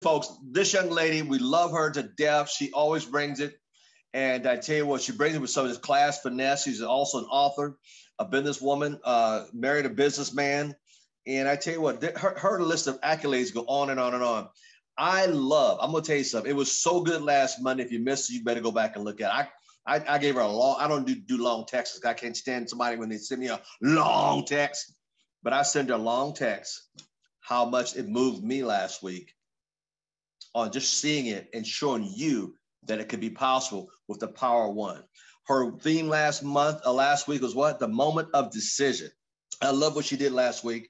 folks, this young lady, we love her to death. She always brings it. And I tell you what, she brings it with some of this class finesse. She's also an author, a businesswoman, married a businessman. And I tell you what, her list of accolades go on and on and on. I'm going to tell you something. It was so good last Monday. If you missed it, you better go back and look at it. I gave her a long, I don't do long texts. I can't stand somebody when they send me a long text. But I sent her a long text, how much it moved me last week on just seeing it and showing you that it could be possible with the power of one. Her theme last week was what? The moment of decision. I love what she did last week.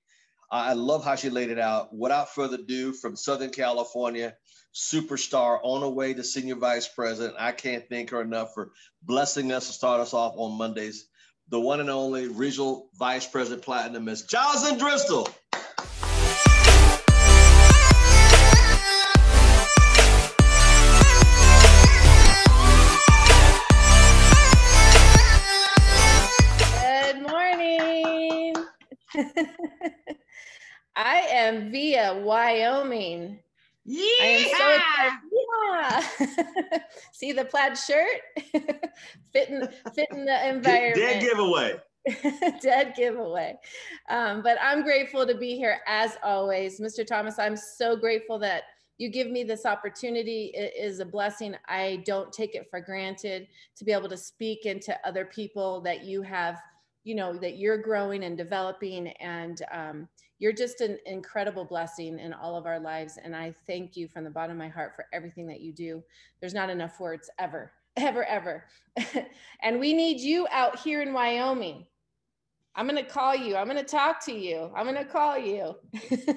I love how she laid it out. Without further ado, from Southern California, superstar on her way to senior vice president. I can't thank her enough for blessing us to start us off on Mondays. The one and only regional vice president platinum, Miss Jocelyn Driskill. Good morning. I am via Wyoming. Yeah. I am so excited. Yeah. See the plaid shirt? fitting the environment. Dead giveaway. Dead giveaway. But I'm grateful to be here as always. Mr. Thomas, I'm so grateful that you give me this opportunity. It is a blessing. I don't take it for granted to be able to speak into other people that you have, that you're growing and developing, and you're just an incredible blessing in all of our lives. And I thank you from the bottom of my heart for everything that you do. There's not enough words ever. And we need you out here in Wyoming. I'm going to call you. I'm going to talk to you. I'm going to call you.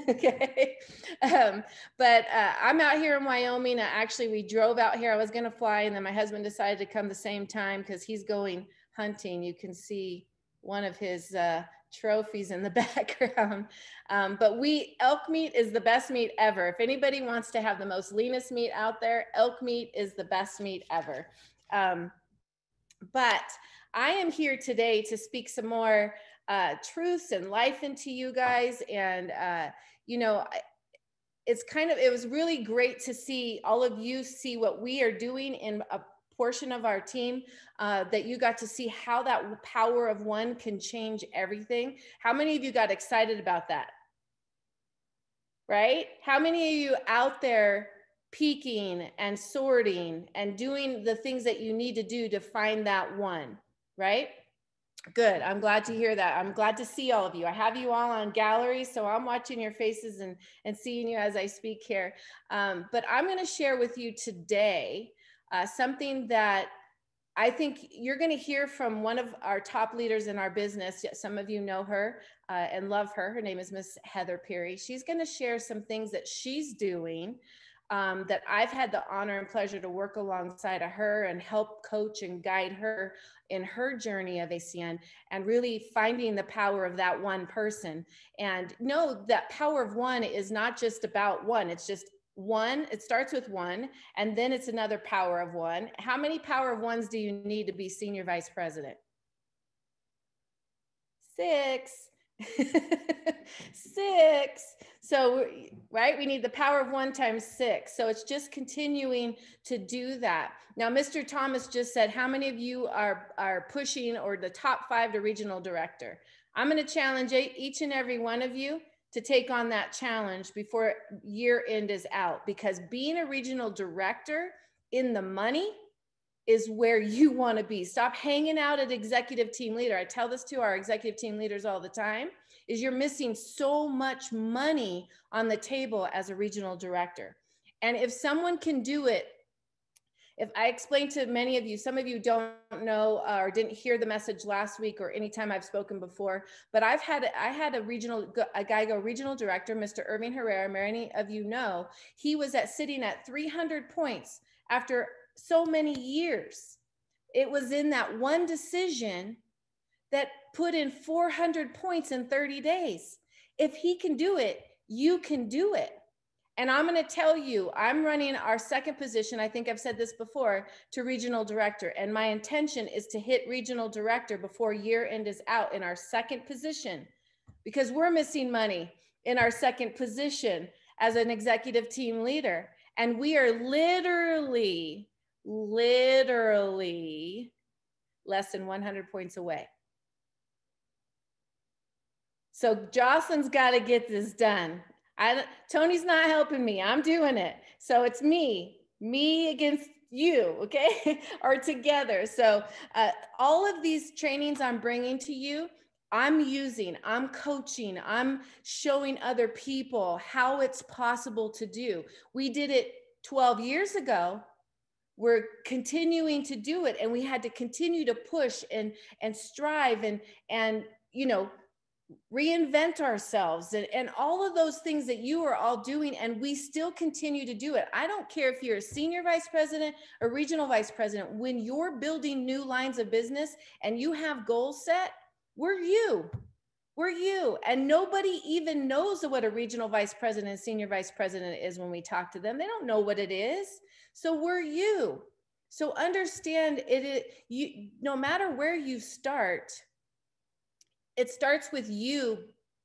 Okay. But I'm out here in Wyoming. Actually, we drove out here. I was going to fly, and then my husband decided to come the same time because he's going hunting. You can see one of his trophies in the background. But elk meat is the best meat ever. If anybody wants to have the most leanest meat out there, elk meat is the best meat ever. But I am here today to speak some more truths and life into you guys. And, it was really great to see all of you see what we are doing in a portion of our team, that you got to see how that power of one can change everything. How many of you got excited about that? Right? How many of you out there peaking and sorting and doing the things that you need to do to find that one, right? Good. I'm glad to hear that. I'm glad to see all of you. I have you all on gallery, so I'm watching your faces and seeing you as I speak here. But I'm going to share with you today something that I think you're going to hear from one of our top leaders in our business. Some of you know her and love her. Her name is Miss Heather Peery. She's going to share some things that she's doing that I've had the honor and pleasure to work alongside of her and help coach and guide her in her journey of ACN and really finding the power of that one person. And know that power of one is not just about one. It's just one. It starts with one, and then it's another power of one. How many power of ones do you need to be senior vice president? 6. 6. So, right, we need the power of 1 times 6. So it's just continuing to do that. Now, Mr. Thomas just said, how many of you are pushing or the top 5 to regional director? I'm going to challenge each and every one of you to take on that challenge before year end is out, because being a regional director in the money is where you want to be. Stop hanging out at executive team leader. I tell this to our executive team leaders all the time, is you're missing so much money on the table as a regional director. And if someone can do it, if I explained to many of you, some of you don't know or didn't hear the message last week or anytime I've spoken before, but I had a guy go regional director, Mr. Irving Herrera, many of you know, he was sitting at 300 points after so many years. It was in that one decision that put in 400 points in 30 days. If he can do it, you can do it. And I'm going to tell you, I'm running our second position. I think I've said this before, to regional director. And my intention is to hit regional director before year end is out in our second position, because we're missing money in our second position as an executive team leader. And we are literally less than 100 points away. So Jocelyn's got to get this done. Tony's not helping me. I'm doing it. So it's me against you, okay? Or together. So all of these trainings I'm bringing to you, I'm coaching, I'm showing other people how it's possible to do. We did it 12 years ago. We're continuing to do it, and we had to continue to push and strive and you know, reinvent ourselves and all of those things that you are all doing, and we still continue to do it. I don't care if you're a senior vice president or regional vice president, when you're building new lines of business and you have goals set, we're you. And nobody even knows what a regional vice president and senior vice president is when we talk to them. They don't know what it is. So we're you. So understand no matter where you start, it starts with you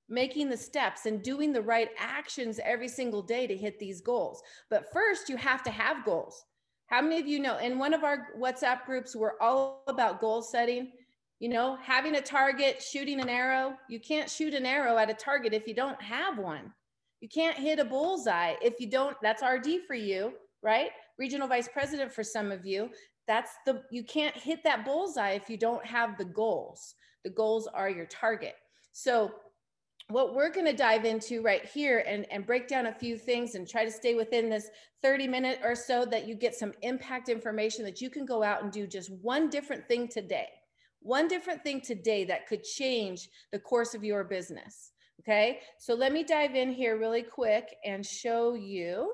making the steps and doing the right actions every single day to hit these goals. But first, you have to have goals. How many of you know, in one of our WhatsApp groups, we're all about goal setting, you know, having a target, shooting an arrow. You can't shoot an arrow at a target if you don't have one. You can't hit a bullseye if you don't. That's RD for you, right? Regional vice president for some of you. You can't hit that bullseye if you don't have the goals. The goals are your target. So what we're going to dive into right here and break down a few things and try to stay within this 30-minute or so, that you get some impact information that you can go out and do just one different thing today. One different thing today that could change the course of your business. Okay, so let me dive in here really quick and show you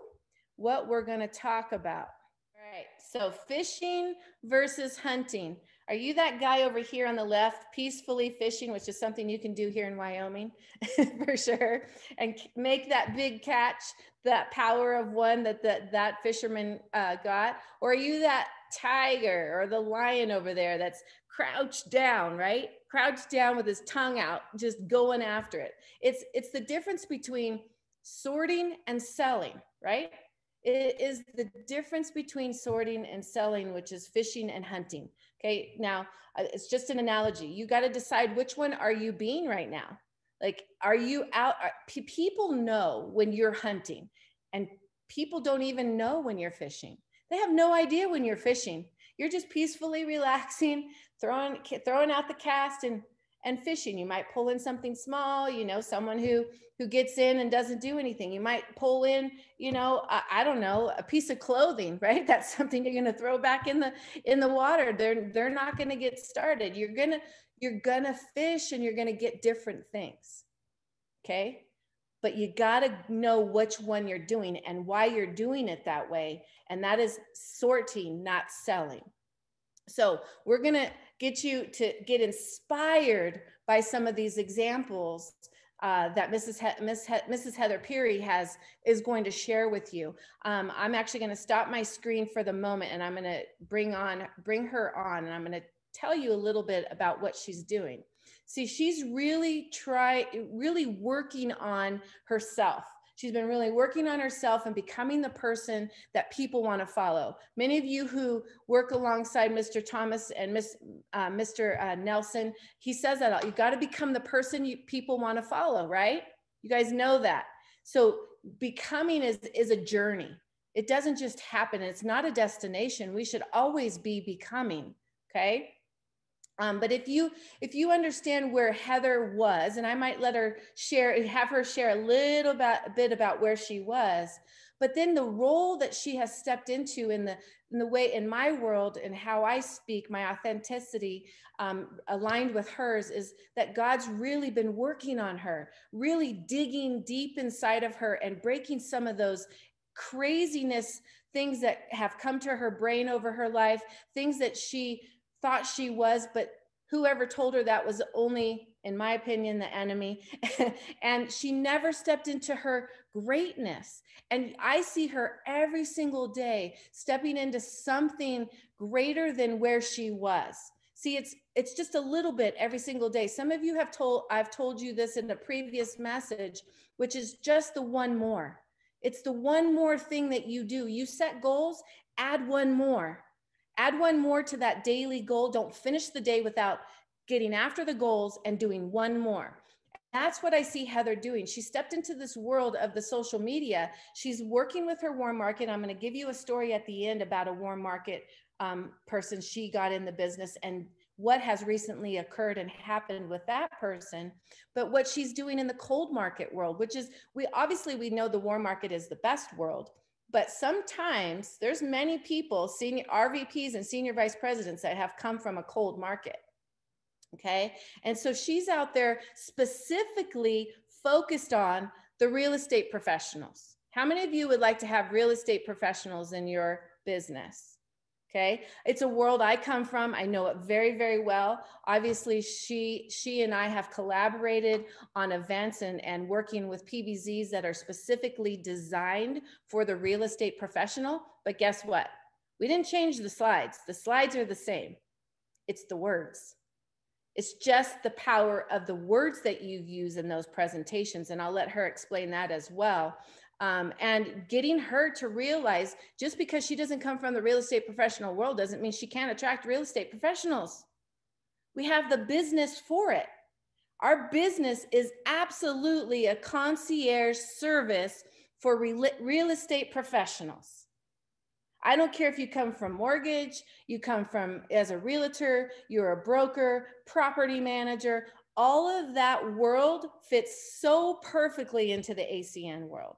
what we're going to talk about. All right, so fishing versus hunting. Are you that guy over here on the left, peacefully fishing, which is something you can do here in Wyoming for sure, and make that big catch, that power of one that fisherman got? Or are you that tiger or the lion over there that's crouched down, right? Crouched down with his tongue out, just going after it. It's the difference between sorting and selling, right? It is the difference between sorting and selling, which is fishing and hunting. Okay, now it's just an analogy. You got to decide which one are you being right now. Like, are you out? People know when you're hunting, and people don't even know when you're fishing. They have no idea when you're fishing. You're just peacefully relaxing, throwing out the cast and fishing. You might pull in something small, you know, someone who gets in and doesn't do anything. You might pull in, you know, I don't know, a piece of clothing, right? That's something you're going to throw back in the water. They're not going to get started. You're going to fish, and you're going to get different things. Okay? But you got to know which one you're doing and why you're doing it that way. And that is sorting, not selling. So we're going to get you to get inspired by some of these examples that Mrs. Heather Peery is going to share with you. I'm actually going to stop my screen for the moment, and I'm going to bring her on, and I'm going to tell you a little bit about what she's doing. See, she's really working on herself. She's been really working on herself and becoming the person that people want to follow. Many of you who work alongside Mr. Thomas and Mr. Nelson, he says that you got to become the person people want to follow, right? You guys know that. So becoming is a journey. It doesn't just happen. It's not a destination. We should always be becoming, okay? But if you understand where Heather was, and I might have her share a little bit about where she was, but then the role that she has stepped into in the way in my world and how I speak, my authenticity aligned with hers, is that God's really been working on her, really digging deep inside of her and breaking some of those craziness things that have come to her brain over her life, things that she thought she was, but whoever told her that was only, in my opinion, the enemy. And she never stepped into her greatness. And I see her every single day stepping into something greater than where she was. See, it's just a little bit every single day. Some of you I've told you this in a previous message, which is just the one more. It's the one more thing that you do. You set goals, add one more. Add one more to that daily goal. Don't finish the day without getting after the goals and doing one more. That's what I see Heather doing. She stepped into this world of the social media. She's working with her warm market. I'm going to give you a story at the end about a warm market person she got in the business and what has recently occurred and happened with that person. But what she's doing in the cold market world, which is, we know the warm market is the best world, but sometimes there's many people, senior RVPs and senior vice presidents, that have come from a cold market. Okay. And so she's out there specifically focused on the real estate professionals. How many of you would like to have real estate professionals in your business? Okay. It's a world I come from. I know it very, very well. Obviously, she and I have collaborated on events and working with PBZs that are specifically designed for the real estate professional. But guess what? We didn't change the slides. The slides are the same. It's the words. It's just the power of the words that you use in those presentations. And I'll let her explain that as well. And getting her to realize, just because she doesn't come from the real estate professional world doesn't mean she can't attract real estate professionals. We have the business for it. Our business is absolutely a concierge service for real estate professionals. I don't care if you come from mortgage, you come from as a realtor, you're a broker, property manager, all of that world fits so perfectly into the ACN world.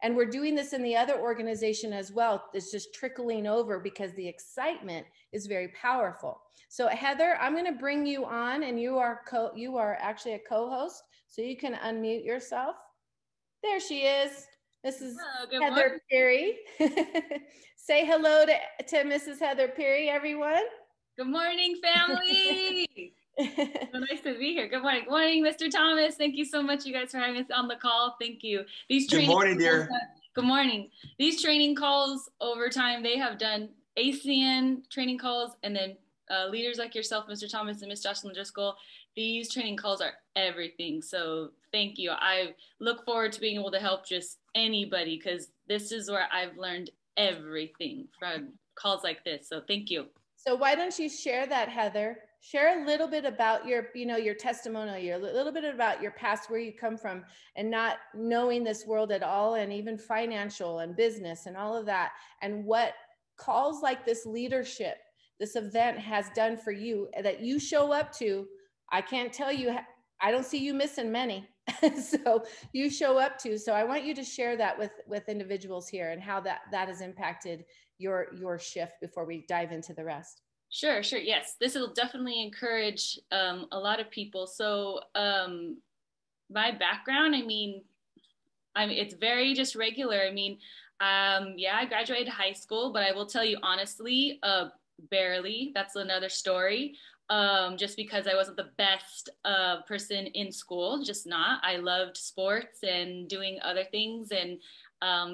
And we're doing this in the other organization as well. It's just trickling over because the excitement is very powerful. So Heather, I'm going to bring you on, and you are actually a co-host, so you can unmute yourself. There she is. This is Heather Peery. Say hello to Mrs. Heather Peery, everyone. Good morning, family. So nice to be here. Good morning. Good morning, Mr. Thomas. Thank you so much, you guys, for having us on the call. Thank you. Good morning, dear. Good morning. These training calls over time, they have done ACN training calls, and then leaders like yourself, Mr. Thomas and Miss Jocelyn Driskill, these training calls are everything. So thank you. I look forward to being able to help just anybody, because this is where I've learned everything from calls like this. So thank you. So why don't you share that, Heather? Share a little bit about your testimonial, a little bit about your past, where you come from, and not knowing this world at all, and even financial and business and all of that, and what calls like this leadership, this event has done for you that you show up to. I can't tell you, I don't see you missing many. So you show up to. So I want you to share that with individuals here, and how that has impacted your shift before we dive into the rest. Sure. Yes, this will definitely encourage a lot of people. So my background, I mean, it's very just regular. I mean, yeah, I graduated high school, but I will tell you honestly, barely. That's another story. Just because I wasn't the best person in school, just not. I loved sports and doing other things, and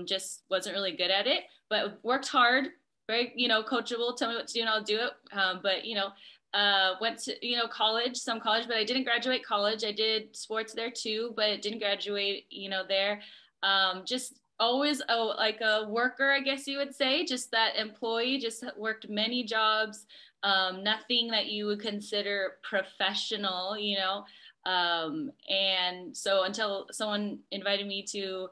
just wasn't really good at it, but worked hard, very, coachable, tell me what to do and I'll do it. But, went to, college, but I didn't graduate college. I did sports there too, but didn't graduate, there. Just always like a worker, I guess you would say, just that employee, just worked many jobs. Nothing that you would consider professional, and so until someone invited me to,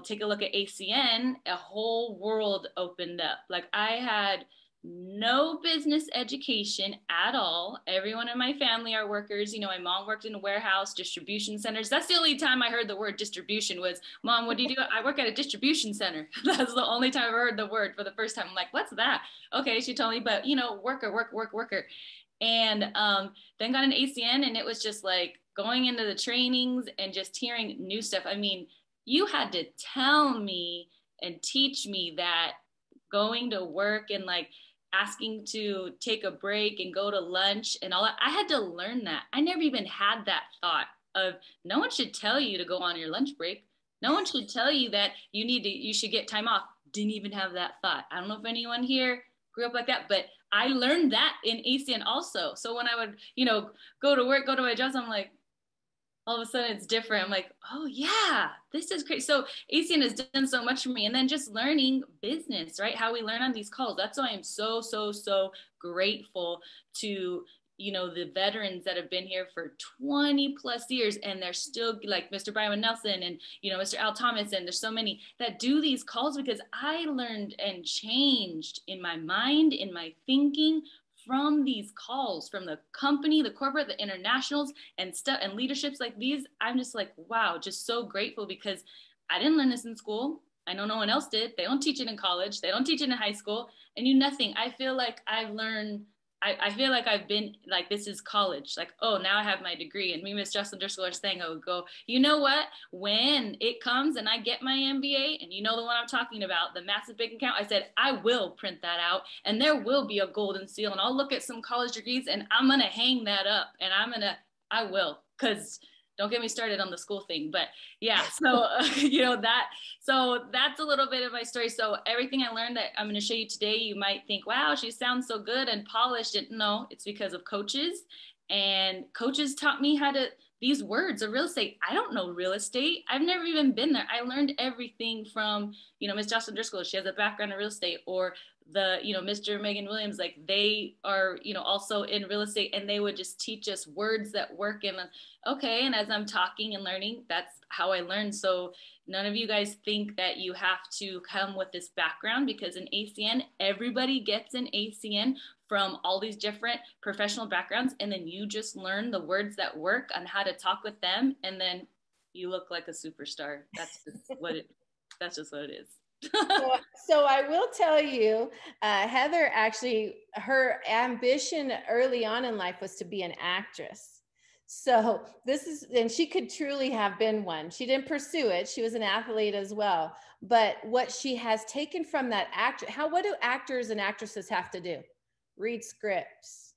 take a look at ACN, a whole world opened up. Like, I had no business education at all. Everyone in my family are workers. My mom worked in a warehouse, distribution centers. That's the only time I heard the word distribution was, Mom, what do you do? I work at a distribution center. That's the only time I heard the word for the first time. I'm like, what's that? Okay, she told me, but worker. And then got an ACN, and it was just like going into the trainings and just hearing new stuff. I mean, you had to tell me and teach me that going to work and like asking to take a break and go to lunch and all that, I had to learn that. I never even had that thought of, no one should tell you to go on your lunch break. No one should tell you that you should get time off. Didn't even have that thought. I don't know if anyone here grew up like that, but I learned that in ACN also. So when I would, go to work, go to my jobs, I'm like, all of a sudden it's different. I'm like, oh yeah, this is great. So ACN has done so much for me. And then just learning business, right? How we learn on these calls. That's why I'm so, so, so grateful to, you know, the veterans that have been here for 20 plus years, and they're still like Mr. Byron Nelson and, you know, Mr. Al Thomas, and there's so many that do these calls, because I learned and changed in my mind, in my thinking, from these calls, from the company, the corporate, the internationals, and stuff, and leaderships like these. I'm just like, wow, just so grateful, because I didn't learn this in school. I know no one else did. They don't teach it in college. They don't teach it in high school. I knew nothing. I feel like I've learned, I feel like I've been like, this is college. Like, oh, now I have my degree. And me, Miss Jocelyn Driskill, are saying, I would go, you know what? When it comes and I get my MBA, and you know the one I'm talking about, the massive big account, I said, I will print that out, and there will be a golden seal. And I'll look at some college degrees and I'm going to hang that up, and I will, because don't get me started on the school thing. But yeah, so, you know, so that's a little bit of my story. So everything I learned that I'm going to show you today, you might think, wow, she sounds so good and polished. No, it's because of coaches, and coaches taught me how to, these words of real estate. I don't know real estate. I've never even been there. I learned everything from, you know, Miss Jocelyn Driscoll. She has a background in real estate, or the, you know, Mr. and Megan Williams, like they are, you know, also in real estate, and they would just teach us words that work. And okay, and as I'm talking and learning, that's how I learn. So none of you guys think that you have to come with this background, because in ACN, everybody gets an ACN from all these different professional backgrounds, and then you just learn the words that work on how to talk with them, and then you look like a superstar. That's just what it is. So I will tell you, Heather, actually, her ambition early on in life was to be an actress. So this is, and she could truly have been one. She didn't pursue it. She was an athlete as well. But what she has taken from that actor, what do actors and actresses have to do? Read scripts.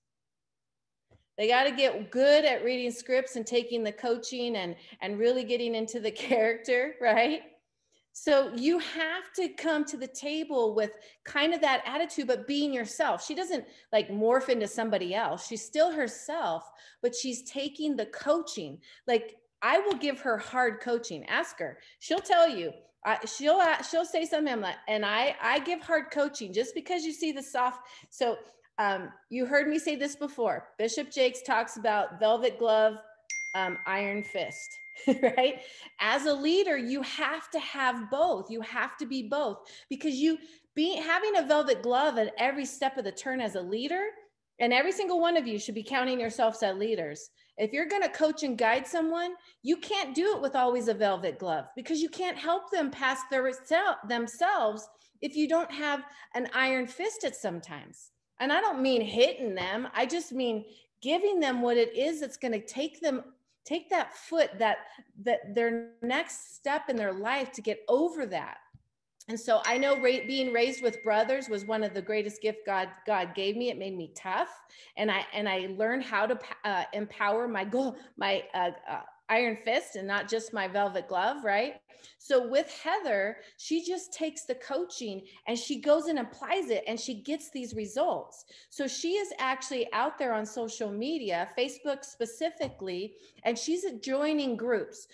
They got to get good at reading scripts and taking the coaching and really getting into the character, right? So you have to come to the table with kind of that attitude, but being yourself. She doesn't like morph into somebody else. She's still herself, but she's taking the coaching. Like I will give her hard coaching. Ask her. She'll tell you. She'll say something, and I give hard coaching just because you see the soft. So you heard me say this before. Bishop Jakes talks about velvet glove, iron fist. Right? As a leader, you have to have both. You have to be both, because having a velvet glove at every step of the turn as a leader, and every single one of you should be counting yourselves as leaders. If you're going to coach and guide someone, you can't do it with always a velvet glove, because you can't help them past themselves if you don't have an iron fist at sometimes. And I don't mean hitting them. I just mean giving them what it is that's going to take that foot, that their next step in their life to get over that. And so I know being raised with brothers was one of the greatest gifts God gave me. It made me tough, and I learned how to empower my iron fist and not just my velvet glove, right? So with Heather, she just takes the coaching and she goes and applies it, and she gets these results. So she is actually out there on social media, Facebook specifically, and she's joining groups.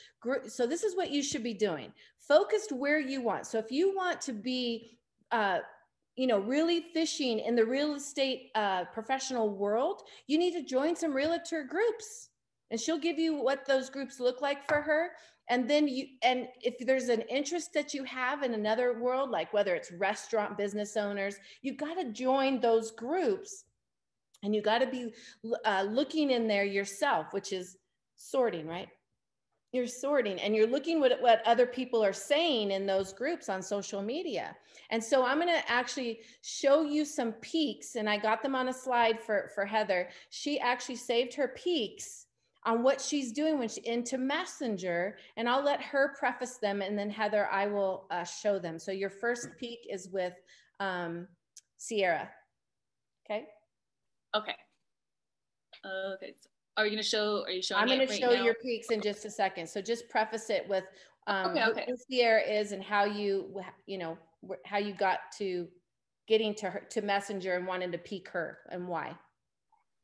So this is what you should be doing. Focused where you want. So if you want to be, really fishing in the real estate professional world, you need to join some realtor groups, and she'll give you what those groups look like for her. And then if there's an interest that you have in another world, like whether it's restaurant business owners, you've got to join those groups, and you got to be looking in there yourself, which is sorting, right? You're sorting and you're looking what other people are saying in those groups on social media. And so I'm going to actually show you some peaks, and I got them on a slide for Heather. She actually saved her peaks on what she's doing when into Messenger, and I'll let her preface them, and then Heather, I will show them. So your first peak is with Sierra. Okay. Okay. Okay. Are you showing I'm going to right show now? your peaks in just a second. So just preface it with okay. who Sierra is and how how you got to getting to Messenger and wanting to peak her and why.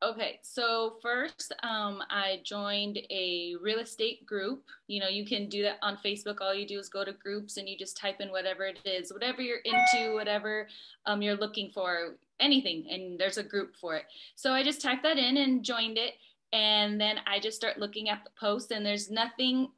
Okay, so first, I joined a real estate group. You know, you can do that on Facebook. All you do is go to groups and you just type in whatever it is, whatever you're into, whatever you're looking for, anything, and there's a group for it. So I just typed that in and joined it. And then I just start looking at the post, and there's nothing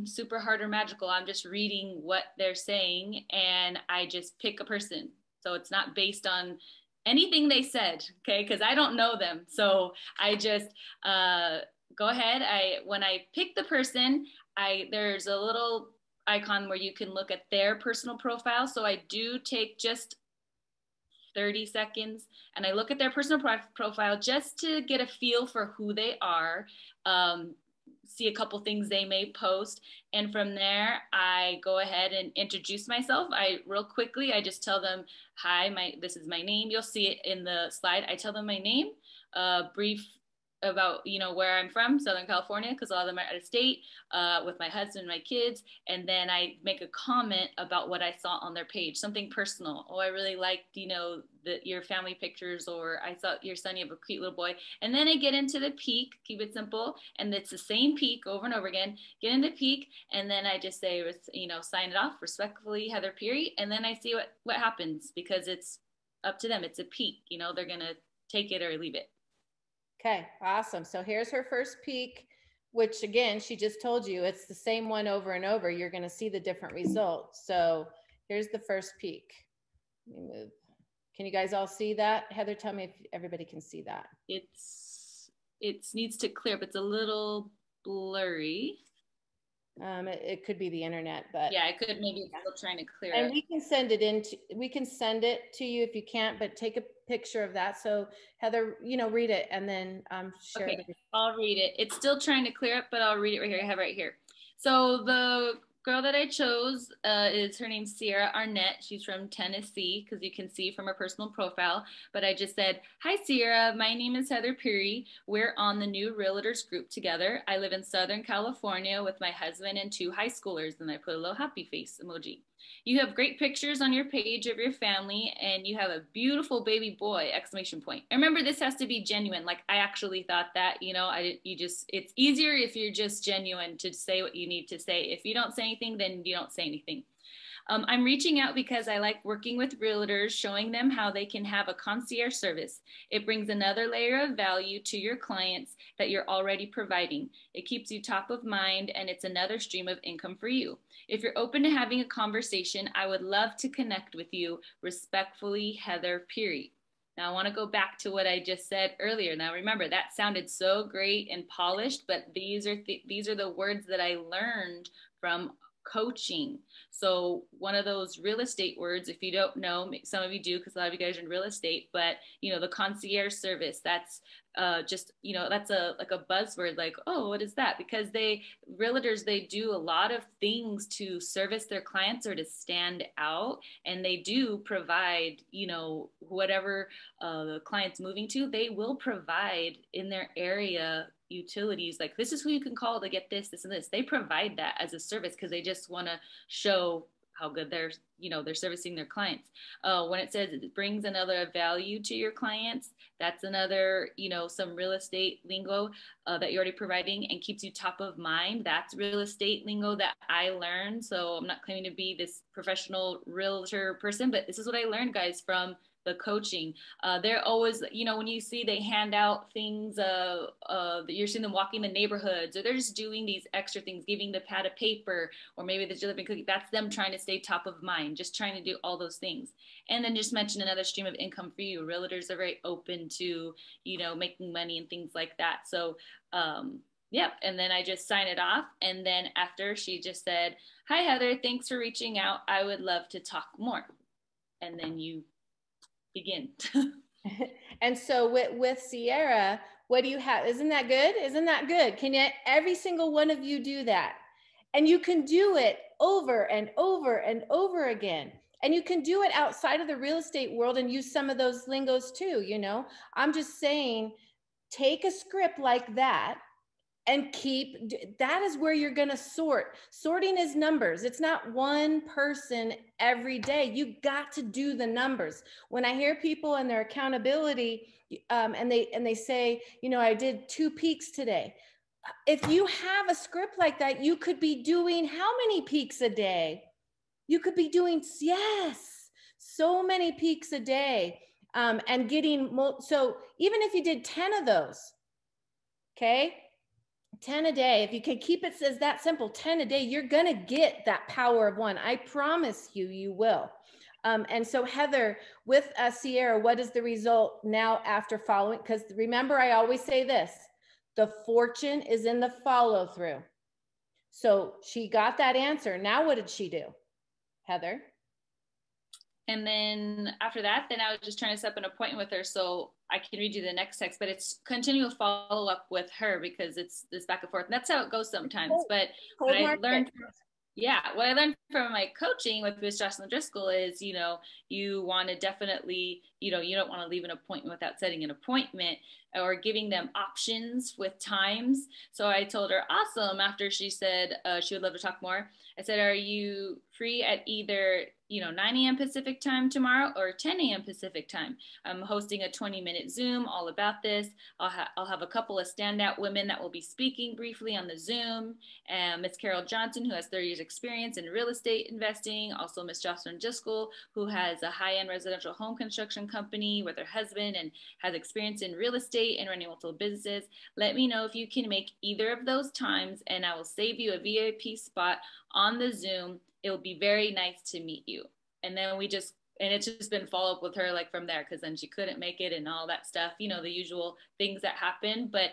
super hard or magical. I'm just reading what they're saying, and I just pick a person. So it's not based on anything they said, okay? Because I don't know them. So I just go ahead. When I pick the person, there's a little icon where you can look at their personal profile. So I do take just 30 seconds and I look at their personal profile just to get a feel for who they are. See a couple things they may post, and from there I go ahead and introduce myself. Real quickly I just tell them, hi, this is my name. You'll see it in the slide. I tell them my name, brief about, you know, where I'm from, Southern California, because a lot of them are out of state, with my husband and my kids. And then I make a comment about what I saw on their page, something personal. Oh, I really liked, you know, your family pictures, or I saw your son, you have a cute little boy. And then I get into the peak, keep it simple. And it's the same peak over and over again, get into peak. And then I just say, you know, sign it off, respectfully, Heather Peery. And then I see what happens, because it's up to them. It's a peak, you know, they're going to take it or leave it. Okay, awesome. So here's her first peek, which again, she just told you it's the same one over and over. You're going to see the different results. So here's the first peek. Let me move. Can you guys all see that? Heather, tell me if everybody can see that. It needs to clear up. It's a little blurry. It could be the internet, but yeah, it could. Maybe it's still trying to clear and it. we can send it to you if you can't, but take a picture of that. So Heather, you know, read it and then share okay, it. I'll read it. It's still trying to clear up, but I'll read it right here. I have it right here. So the girl that I chose is, her name's Sierra Arnett. She's from Tennessee, because you can see from her personal profile. But I just said, hi, Sierra. My name is Heather Peery. We're on the new Realtors group together. I live in Southern California with my husband and 2 high schoolers. And I put a little happy face emoji. You have great pictures on your page of your family, and you have a beautiful baby boy, exclamation point. And remember, this has to be genuine. Like, I actually thought that, you know, it's easier if you're just genuine to say what you need to say. If you don't say anything, then you don't say anything. I'm reaching out because I like working with realtors, showing them how they can have a concierge service. It brings another layer of value to your clients that you're already providing. It keeps you top of mind, and it's another stream of income for you. If you're open to having a conversation, I would love to connect with you. Respectfully, Heather Peery. Now, I want to go back to what I just said earlier. Now, remember, that sounded so great and polished, but these are the words that I learned from coaching. So one of those real estate words, if you don't know, some of you do, because a lot of you guys are in real estate, but you know, the concierge service, that's just, you know, that's like a buzzword, like, oh, what is that? Because realtors, they do a lot of things to service their clients or to stand out. And they do provide, you know, whatever the client's moving to, they will provide in their area utilities. Like, this is who you can call to get this, this, and this. They provide that as a service because they just want to show how good they're servicing their clients. When it says it brings another value to your clients, that's another, you know, some real estate lingo that you're already providing and keeps you top of mind. That's real estate lingo that I learned. So I'm not claiming to be this professional realtor person, but this is what I learned, guys, from the coaching. They're always, you know, when you see they hand out things, you're seeing them walking the neighborhoods, or they're just doing these extra things, giving the pad of paper, or maybe the delivering cookie. That's them trying to stay top of mind, just trying to do all those things. And then just mention another stream of income for you. Realtors are very open to, you know, making money and things like that. So, yep. And then I just sign it off. And then after, she just said, hi, Heather, thanks for reaching out. I would love to talk more. And then you begin. And so with Sierra, what do you have? Isn't that good? Isn't that good? Can every single one of you do that? And you can do it over and over and over again. And you can do it outside of the real estate world and use some of those lingos too, you know? I'm just saying, take a script like that and that is where you're going to sort. Sorting is numbers. It's not one person every day. You got to do the numbers. When I hear people and their accountability, and they say, you know, I did 2 peaks today. If you have a script like that, you could be doing how many peaks a day? You could be doing, yes, so many peaks a day, and getting, so even if you did 10 of those, okay, 10 a day, if you can keep it as that simple, 10 a day, you're going to get that power of one. I promise you, you will. And so Heather, with Sierra, what is the result now after following? Because remember, I always say this, the fortune is in the follow through. So she got that answer. Now, what did she do, Heather? And then after that, then I was just trying to set up an appointment with her so I can read you the next text, but it's continual follow up with her because it's this back and forth. And that's how it goes sometimes. But what I learned from my coaching with Miss Jocelyn Driskill is, you know, you want to definitely, you know, you don't want to leave an appointment without setting an appointment or giving them options with times. So I told her, awesome. After she said she would love to talk more, I said, are you free at either, you know, 9 a.m. Pacific time tomorrow or 10 a.m. Pacific time? I'm hosting a 20-minute Zoom all about this. I'll have a couple of standout women that will be speaking briefly on the Zoom. And Miss Carol Johnson, who has 30 years experience in real estate investing. Also Miss Jocelyn Driskill, who has a high-end residential home construction company with her husband and has experience in real estate and running multiple businesses. Let me know if you can make either of those times and I will save you a VIP spot on the Zoom. It will be very nice to meet you. And then it's just been follow up with her like from there, because then she couldn't make it and all that stuff, you know, the usual things that happen. But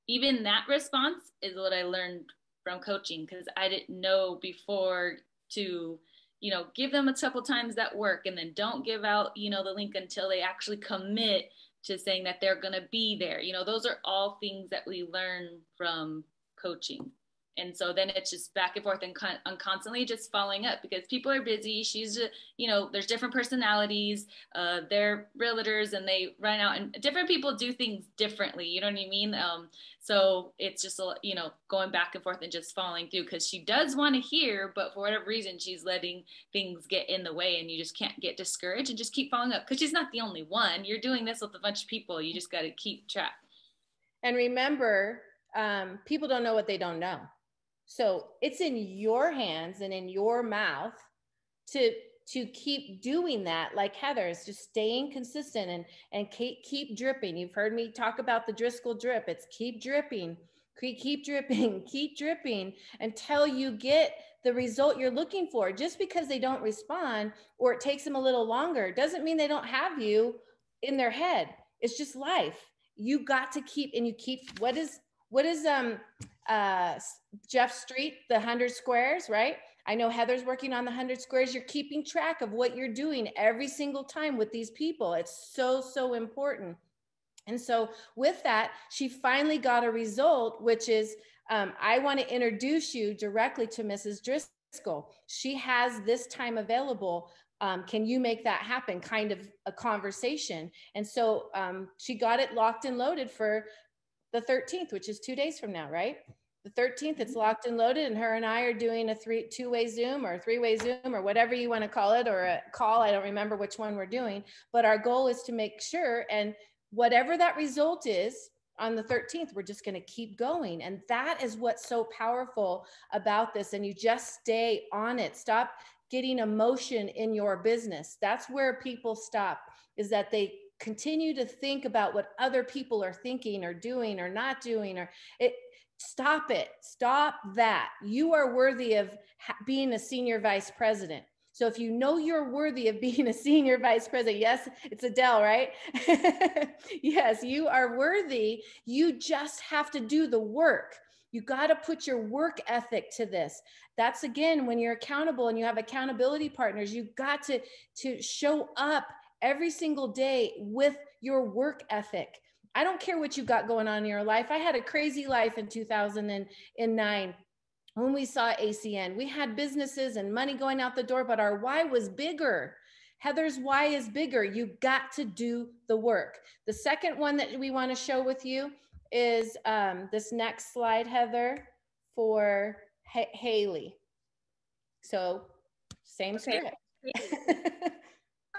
even that response is what I learned from coaching, because I didn't know before to, you know, give them a couple times that work and then don't give out, you know, the link until they actually commit to saying that they're going to be there. You know, those are all things that we learn from coaching. And so then it's just back and forth and constantly just following up, because people are busy. She's, you know, there's different personalities. They're realtors and they run out, and different people do things differently. You know what I mean? So it's just, you know, going back and forth and just following through, because she does want to hear, but for whatever reason, she's letting things get in the way, and you just can't get discouraged and just keep following up, because she's not the only one. You're doing this with a bunch of people. You just got to keep track. And remember, people don't know what they don't know. So it's in your hands and in your mouth to keep doing that. Like Heather is just staying consistent and keep dripping. You've heard me talk about the Driskill drip. It's keep dripping, keep dripping, keep dripping until you get the result you're looking for. Just because they don't respond or it takes them a little longer doesn't mean they don't have you in their head. It's just life. You got to keep, and you keep, what is Jeff Street, the 100 squares, right? I know Heather's working on the 100 squares. You're keeping track of what you're doing every single time with these people. It's so, so important. And so with that, she finally got a result, which is, I want to introduce you directly to Mrs. Driskill. She has this time available. Can you make that happen? Kind of a conversation. And so she got it locked and loaded for the 13th, which is 2 days from now, right? The 13th, it's locked and loaded, and her and I are doing a two-way Zoom or a three-way Zoom or whatever you want to call it, or a call. I don't remember which one we're doing, but our goal is to make sure, and whatever that result is on the 13th, we're just going to keep going. And that is what's so powerful about this. And you just stay on it. Stop getting emotion in your business. That's where people stop, is that they continue to think about what other people are thinking or doing or not doing, or stop it. Stop that. You are worthy of being a senior vice president. So if you know you're worthy of being a senior vice president, yes, it's Adele, right? Yes, you are worthy. You just have to do the work. You got to put your work ethic to this. That's, again, when you're accountable and you have accountability partners, you got to show up every single day with your work ethic. I don't care what you got going on in your life. I had a crazy life in 2009 when we saw ACN. We had businesses and money going out the door, but our why was bigger. Heather's why is bigger. You got to do the work. The second one that we want to show with you is this next slide, Heather, for Haley. So same script.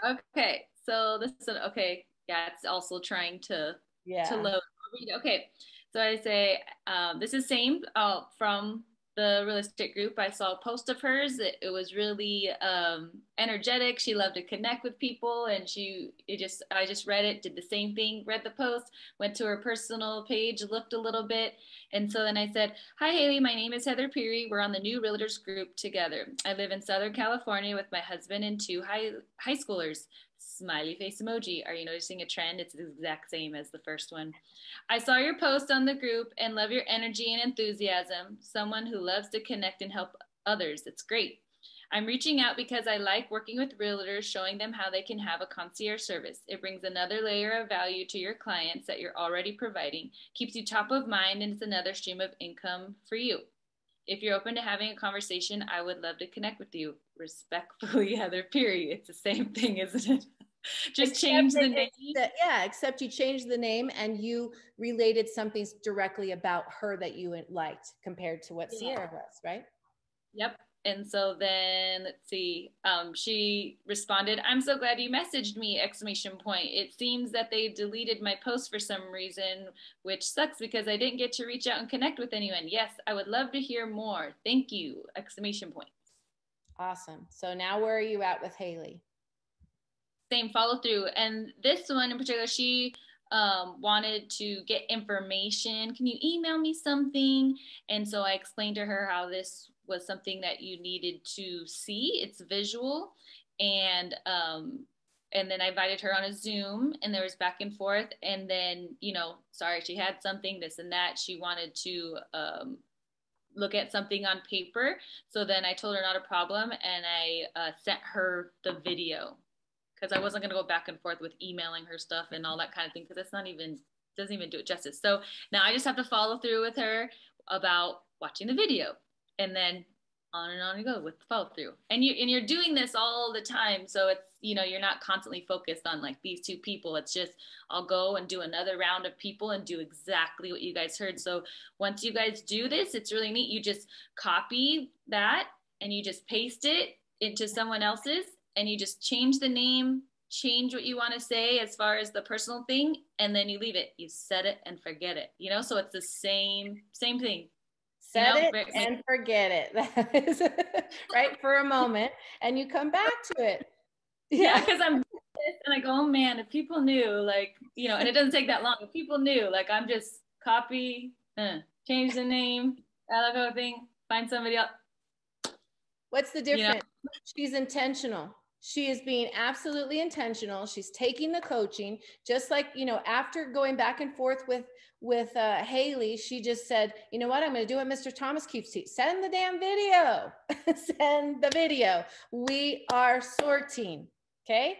Okay, so this is okay. Yeah, it's also trying to load. Okay, so I say this is same from the real estate group. I saw a post of hers. It was really energetic. She loved to connect with people, and I just read it, did the same thing, read the post, went to her personal page, looked a little bit, and so then I said, "Hi Haley, my name is Heather Peery. We're on the new realtors group together. I live in Southern California with my husband and two high schoolers." Smiley face emoji. Are you noticing a trend? It's the exact same as the first one. "I saw your post on the group and love your energy and enthusiasm. Someone who loves to connect and help others. It's great. I'm reaching out because I like working with realtors, showing them how they can have a concierge service. It brings another layer of value to your clients that you're already providing, keeps you top of mind, and it's another stream of income for you. If you're open to having a conversation, I would love to connect with you. Respectfully, Heather Peery." It's the same thing, isn't it? Just change the name. Yeah, except you changed the name and you related something directly about her that you liked compared to what Sierra was, right? Yep. And so then let's see, she responded, "I'm so glad you messaged me, exclamation point. It seems that they deleted my post for some reason, which sucks because I didn't get to reach out and connect with anyone. Yes, I would love to hear more. Thank you, exclamation point." Awesome. So now where are you at with Haley? Same follow through. And this one in particular, she wanted to get information. "Can you email me something?" And so I explained to her how this was something that you needed to see. It's visual. And then I invited her on a Zoom, and there was back and forth. And then, sorry, she had something, this and that. She wanted to look at something on paper. So then I told her not a problem, and I sent her the video, because I wasn't going to go back and forth with emailing her stuff and all that kind of thing, because it's doesn't even do it justice. So now I just have to follow through with her about watching the video, and then on and on you go with the follow through. And you're doing this all the time. So it's, you're not constantly focused on like these two people. It's just, I'll go and do another round of people and do exactly what you guys heard. So once you guys do this, it's really neat. You just copy that and you just paste it into someone else's, and you just change the name, change what you want to say as far as the personal thing, and then you leave it. You set it and forget it, so it's the same thing. Set it and forget it. That is right, for a moment, and you come back to it. Yeah, because I'm and I go, oh man, if people knew, like, and it doesn't take that long. If people knew, like, I'm just copy, change the name, that whole thing, find somebody else. What's the difference? She's intentional. She is being absolutely intentional. She's taking the coaching, just like, after going back and forth with Haley, she just said, "You know what? I'm going to do what Mr. Thomas keeps teaching. Send the damn video. Send the video. We are sorting." Okay.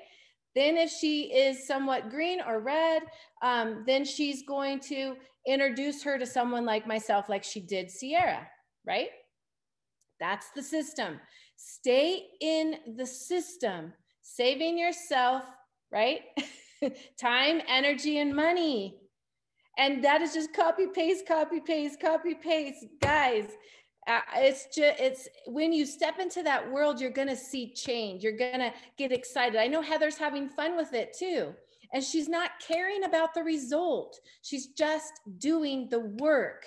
Then if she is somewhat green or red, then she's going to introduce her to someone like myself, like she did Sierra, right? That's the system. Stay in the system, saving yourself, right? Time, energy, and money. And that is just copy, paste, copy, paste, copy, paste. Guys, it's when you step into that world, you're going to see change. You're going to get excited. I know Heather's having fun with it too. And she's not caring about the result. She's just doing the work.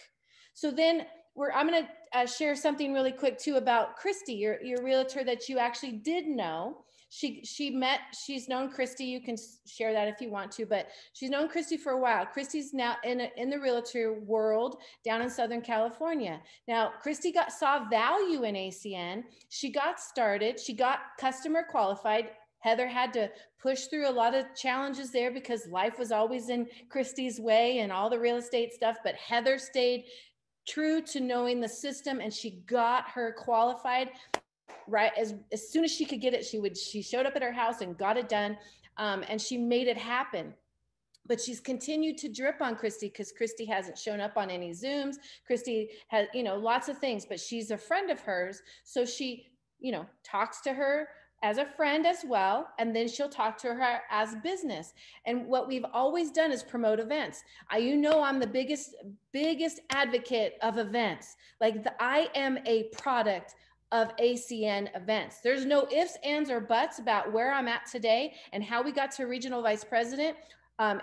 So then I'm going to share something really quick too about Christy, your realtor that you actually did know. She's known Christy. You can share that if you want to, but she's known Christy for a while. Christy's now in the realtor world down in Southern California. Now, Christy saw value in ACN. She got started. She got customer qualified. Heather had to push through a lot of challenges there because life was always in Christy's way and all the real estate stuff, but Heather stayed true to knowing the system, and she got her qualified right as soon as she could get it. She showed up at her house and got it done, and she made it happen. But she's continued to drip on Christy because Christy hasn't shown up on any Zooms. Christy has, lots of things, but she's a friend of hers, so she, talks to her as a friend as well, and then she'll talk to her as business. And what we've always done is promote events. You know, I'm the biggest advocate of events. Like I am a product of ACN events. There's no ifs, ands, or buts about where I'm at today and how we got to regional vice president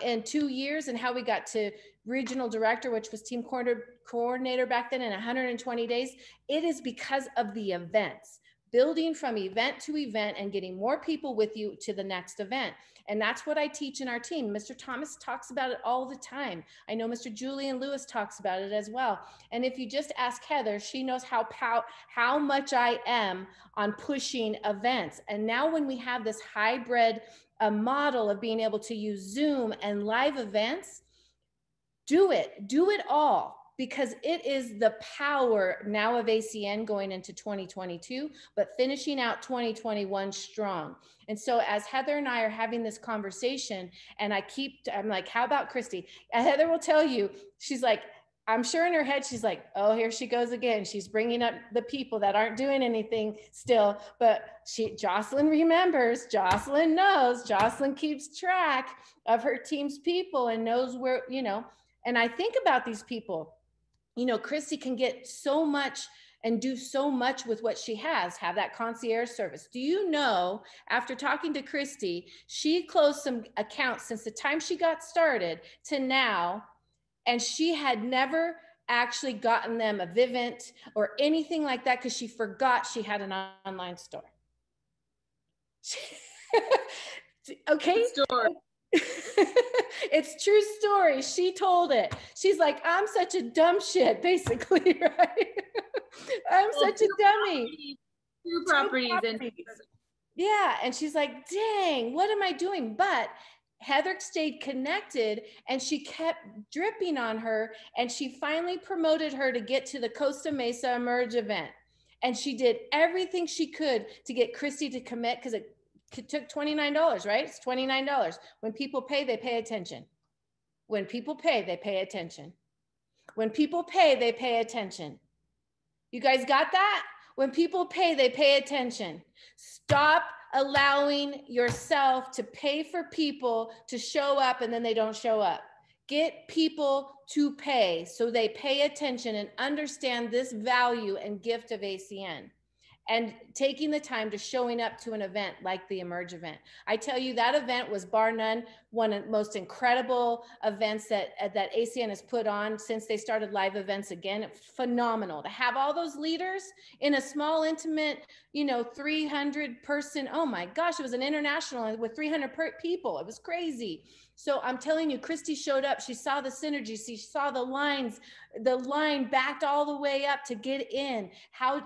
in 2 years, and how we got to regional director, which was team coordinator back then, in 120 days. It is because of the events. Building from event to event and getting more people with you to the next event. And that's what I teach in our team. Mr. Thomas talks about it all the time. I know Mr. Julian Lewis talks about it as well. And if you just ask Heather, she knows how much I am on pushing events. And now when we have this hybrid model of being able to use Zoom and live events, do it all. Because it is the power now of ACN going into 2022, but finishing out 2021 strong. And so as Heather and I are having this conversation, and I'm like, how about Christy? And Heather will tell you, she's like, I'm sure in her head, she's like, oh, here she goes again. She's bringing up the people that aren't doing anything still. But Jocelyn remembers, Jocelyn knows, Jocelyn keeps track of her team's people and knows where, you know, and I think about these people. You know, Christy can get so much and do so much with what she has, have that concierge service. Do you know, after talking to Christy, she closed some accounts since the time she got started to now, and she had never actually gotten them a Vivint or anything like that because she forgot she had an online store. Okay. Story. It's true story. She told it. She's like, I'm such a dumb shit, basically, right? I'm such a dummy. Two properties. Yeah. And she's like, dang, what am I doing? But Heather stayed connected and she kept dripping on her. And she finally promoted her to get to the Costa Mesa Emerge event. And she did everything she could to get Christy to commit, because it took $29, right? It's $29. When people pay, they pay attention. When people pay, they pay attention. When people pay, they pay attention. You guys got that? When people pay, they pay attention. Stop allowing yourself to pay for people to show up and then they don't show up. Get people to pay so they pay attention and understand this value and gift of ACN. And taking the time to showing up to an event like the Emerge event. I tell you, that event was bar none one of the most incredible events that ACN has put on since they started live events again. Phenomenal to have all those leaders in a small, intimate, 300 person. Oh my gosh, it was an international with 300 people. It was crazy. So I'm telling you, Christy showed up. She saw the synergy. She saw the line backed all the way up to get in. How,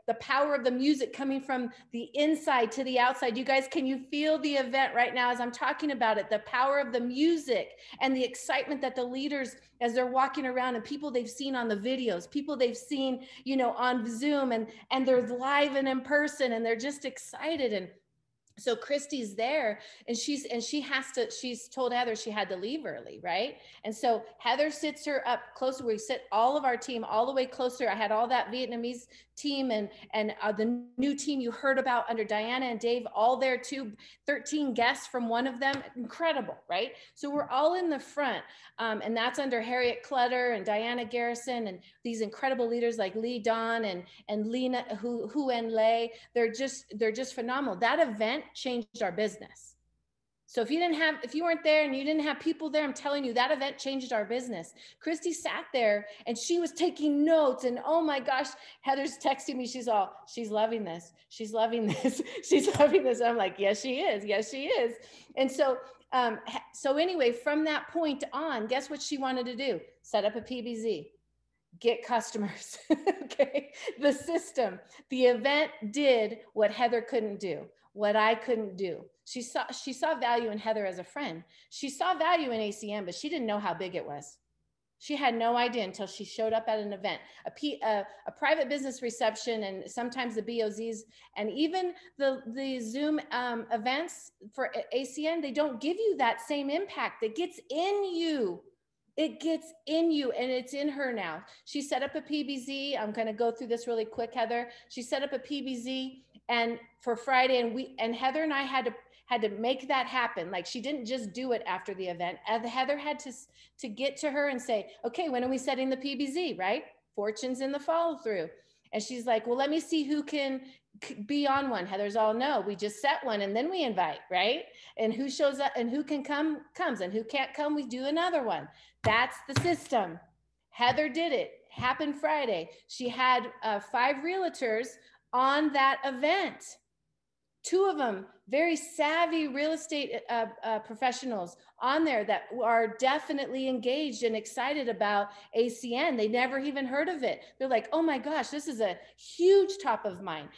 the power of the music coming from the inside to the outside. You guys, can you feel the event right now as I'm talking about it? The power of the music and the excitement that the leaders, as they're walking around, and people they've seen on the videos, people they've seen, on Zoom, and they're live and in person, and they're just excited. And so Christy's there, and she's told Heather she had to leave early, right? And so Heather sits her up closer. We sit all of our team all the way closer. I had all that Vietnamese team and the new team you heard about under Diana and Dave, all there too. 13 guests from one of them, incredible, right? So we're all in the front, and that's under Harriet Clutter and Diana Garrison and these incredible leaders like Lee Don and Lena Huen Lei. They're just phenomenal. That event changed our business. So if you weren't there and you didn't have people there, I'm telling you, that event changed our business. Christy sat there and she was taking notes, and oh my gosh, Heather's texting me. She's loving this. She's loving this. She's loving this. I'm like, yes, she is. Yes, she is. And so anyway, from that point on, guess what she wanted to do? Set up a PBZ. Get customers. Okay. The system, the event did what Heather couldn't do, what I couldn't do. She saw value in Heather as a friend. She saw value in ACN, but she didn't know how big it was. She had no idea until she showed up at an event, a private business reception, and sometimes the BOZs, and even the Zoom events for ACN, they don't give you that same impact. It gets in you. It gets in you, and it's in her now. She set up a PBZ. I'm going to go through this really quick, Heather. She set up a PBZ, and for Friday, and Heather and I had to make that happen. Like, she didn't just do it after the event. Heather had to get to her and say, okay, when are we setting the PBZ, right? Fortune's in the follow through. And she's like, well, let me see who can be on one. Heather's all, no, we just set one and then we invite, right? And who shows up and who can come, comes, and who can't come, we do another one. That's the system. Heather did it. Happened Friday. She had 5 realtors on that event. 2 of them, very savvy real estate professionals on there that are definitely engaged and excited about ACN. They never even heard of it. They're like, oh my gosh, this is a huge top of mind.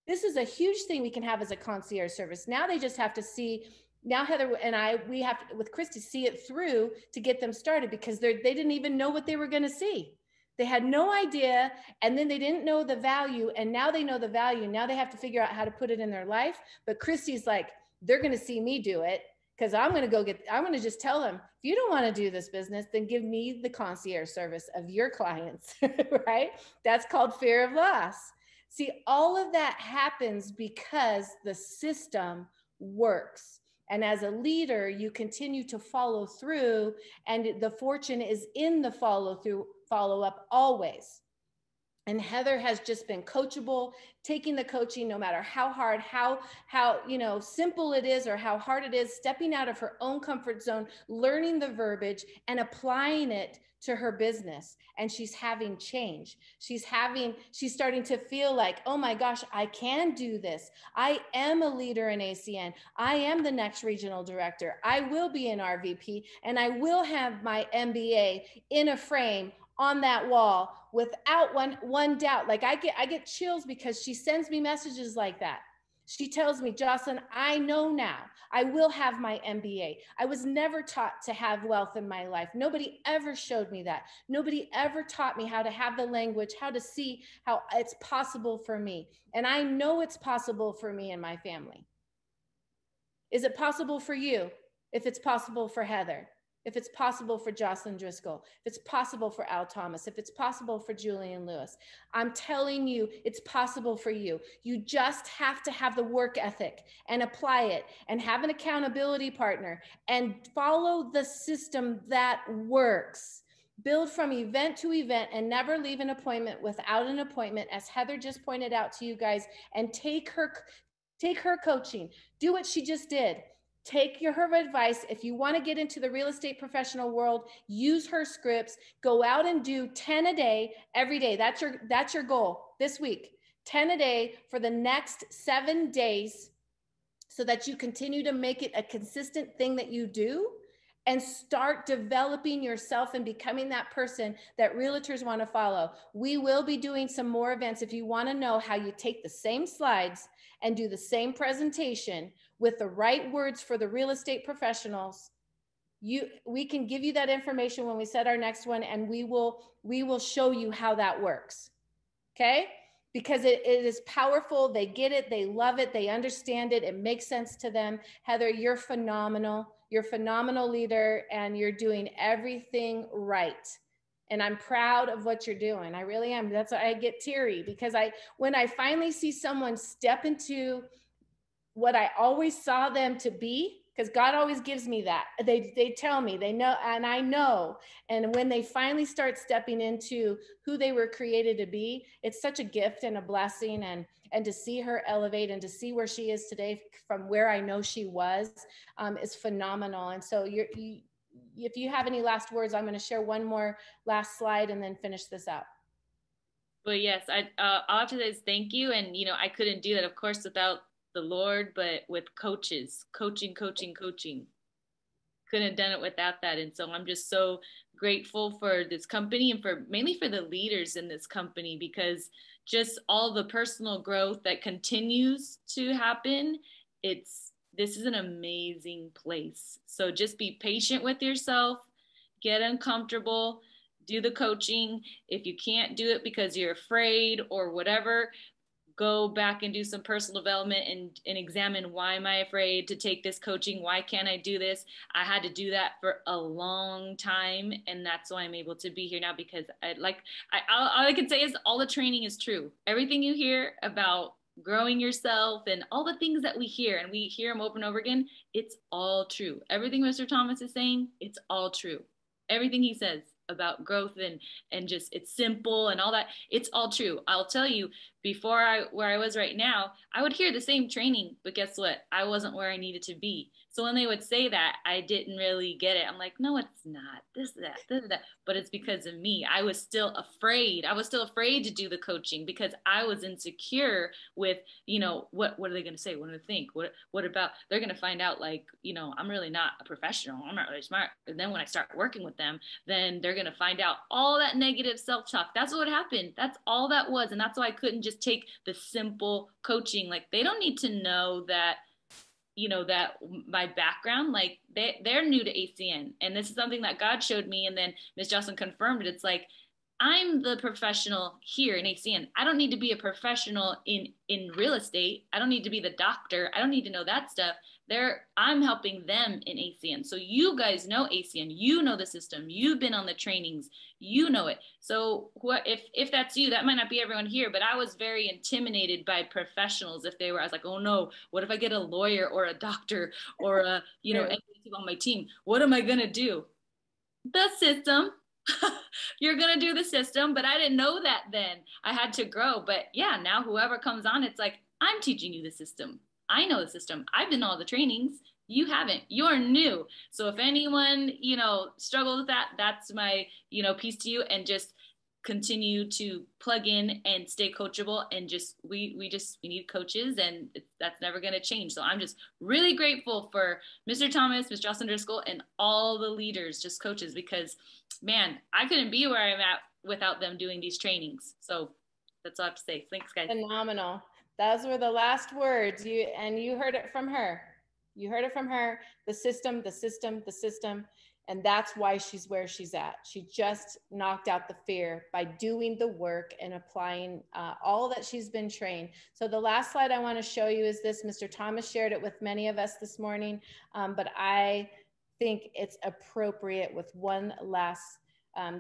This is a huge thing we can have as a concierge service. Now they just have to see, now Heather and I, we have to, with Christy, see it through to get them started, because they didn't even know what they were going to see. They had no idea, and then they didn't know the value, and now they know the value. Now they have to figure out how to put it in their life. But Christy's like, they're going to see me do it, because I'm going to just tell them, if you don't want to do this business, then give me the concierge service of your clients, right? That's called fear of loss. See, all of that happens because the system works. And as a leader, you continue to follow through, and the fortune is in the follow up always. And Heather has just been coachable, taking the coaching, no matter how hard, how simple it is or how hard it is, stepping out of her own comfort zone, learning the verbiage and applying it to her business. And she's having change. She's starting to feel like, oh my gosh, I can do this. I am a leader in ACN. I am the next regional director. I will be an RVP, and I will have my MBA in a frame on that wall without one doubt. Like, I get chills because she sends me messages like that. She tells me, Jocelyn, I know now I will have my MBA. I was never taught to have wealth in my life. Nobody ever showed me that. Nobody ever taught me how to have the language, how to see how it's possible for me. And I know it's possible for me and my family. Is it possible for you? If it's possible for Heather, if it's possible for Jocelyn Driskill, if it's possible for Al Thomas, if it's possible for Julian Lewis, I'm telling you, it's possible for you. You just have to have the work ethic and apply it, and have an accountability partner and follow the system that works. Build from event to event and never leave an appointment without an appointment, as Heather just pointed out to you guys, and take her coaching. Do what she just did. Take her advice. If you want to get into the real estate professional world, use her scripts. Go out and do 10 a day every day. That's your goal this week. 10 a day for the next 7 days, so that you continue to make it a consistent thing that you do, and start developing yourself and becoming that person that realtors want to follow. We will be doing some more events. If you want to know how you take the same slides and do the same presentation with the right words for the real estate professionals, we can give you that information when we set our next one, and we will show you how that works. Okay? Because it is powerful. They get it. They love it. They understand it. It makes sense to them. Heather, you're phenomenal. You're a phenomenal leader, and you're doing everything right. And I'm proud of what you're doing. I really am. That's why I get teary, because when I finally see someone step into what I always saw them to be, because God always gives me that. They tell me, they know, and I know. And when they finally start stepping into who they were created to be, it's such a gift and a blessing. And to see her elevate and to see where she is today from where I know she was is phenomenal. And so if you have any last words, I'm going to share one more last slide and then finish this up. But yes, all I have to say is thank you. And, I couldn't do that, of course, without the Lord, but with coaching. Couldn't have done it without that. And so I'm just so grateful for this company, and mainly for the leaders in this company, because just all the personal growth that continues to happen, this is an amazing place. So just be patient with yourself, get uncomfortable, do the coaching. If you can't do it because you're afraid or whatever, go back and do some personal development and examine, why am I afraid to take this coaching? Why can't I do this? I had to do that for a long time. And that's why I'm able to be here now, because all I can say is all the training is true. Everything you hear about growing yourself and all the things that we hear, and we hear them over and over again, it's all true. Everything Mr. Thomas is saying, it's all true. Everything he says about growth and just it's simple and all that, it's all true. I'll tell you, where I was right now, I would hear the same training, but guess what? I wasn't where I needed to be. So when they would say that, I didn't really get it. I'm like, no, it's not this, that, but it's because of me. I was still afraid. I was still afraid to do the coaching because I was insecure with, what are they going to say? What do they think? What about, they're going to find out like, I'm really not a professional. I'm not really smart. And then when I start working with them, then they're going to find out all that negative self-talk. That's what happened. That's all that was. And that's why I couldn't just take the simple coaching. Like they don't need to know that, that my background, like they're new to ACN. And this is something that God showed me. And then Miss Jocelyn confirmed it. It's like, I'm the professional here in ACN. I don't need to be a professional in real estate. I don't need to be the doctor. I don't need to know that stuff. I'm helping them in ACN. So you guys know ACN. You know the system. You've been on the trainings. You know it. So if that's you, that might not be everyone here, but I was very intimidated by professionals. I was like, oh no, what if I get a lawyer or a doctor or anyone on my team? What am I gonna do? The system. You're going to do the system, but I didn't know that then. I had to grow. But yeah, now whoever comes on, it's like, I'm teaching you the system. I know the system. I've done all the trainings. You haven't. You're new. So if anyone, struggles with that, that's my, piece to you, and just continue to plug in and stay coachable, and just we need coaches, and that's never going to change. So I'm just really grateful for Mr. Thomas, Ms. Jocelyn Driskill, and all the leaders, just coaches, because man, I couldn't be where I'm at without them doing these trainings. So that's all I have to say. Thanks, guys. Phenomenal. Those were the last words. You heard it from her. You heard it from her. The system, the system, the system. And that's why she's where she's at. She just knocked out the fear by doing the work and applying all that she's been trained. So the last slide I want to show you is this. Mr. Thomas shared it with many of us this morning, but I think it's appropriate with one last,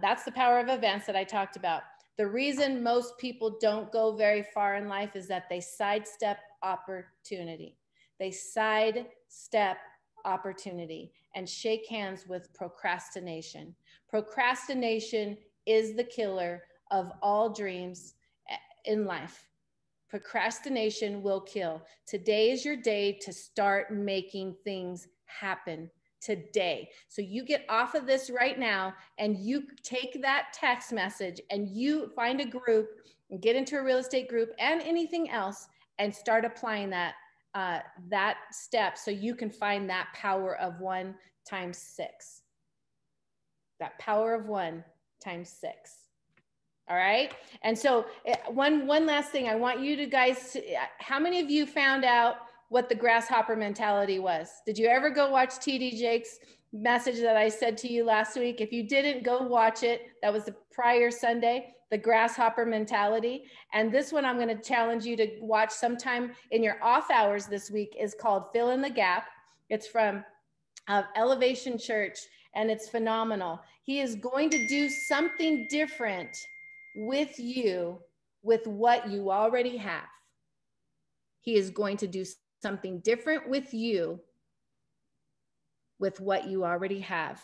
that's the power of events that I talked about. The reason most people don't go very far in life is that they sidestep opportunity. They sidestep opportunity and shake hands with procrastination. Procrastination is the killer of all dreams in life. Procrastination will kill. Today is your day to start making things happen. Today. So you get off of this right now and you take that text message and you find a group and get into a real estate group and anything else and start applying that step so you can find that power of 1 times 6. That power of 1 times 6. All right. And so one last thing I want you to guys, how many of you found out what the grasshopper mentality was? Did you ever go watch TD Jake's message that I said to you last week? If you didn't, go watch it. That was the prior Sunday, the grasshopper mentality. And this one I'm going to challenge you to watch sometime in your off hours this week is called Fill in the Gap. It's from Elevation Church, and it's phenomenal. He is going to do something different with you with what you already have. He is going to do something different with you with what you already have.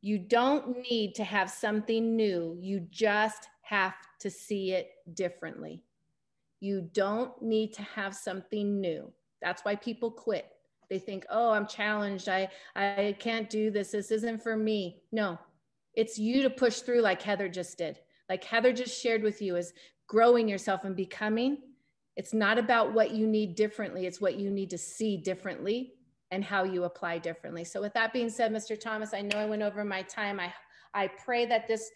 You don't need to have something new. You just have to see it differently. You don't need to have something new. That's why people quit. They think, oh, I'm challenged. I can't do this. This isn't for me. No, it's you to push through like Heather just did. Like Heather just shared with you, is growing yourself and becoming. It's not about what you need differently. It's what you need to see differently and how you apply differently. So with that being said, Mr. Thomas, I know I went over my time. I pray that this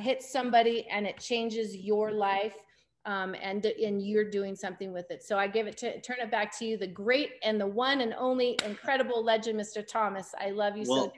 hits somebody and it changes your life, and you're doing something with it. So I turn it back to you, the great and the one and only incredible legend, Mr. Thomas. I love you so dearly.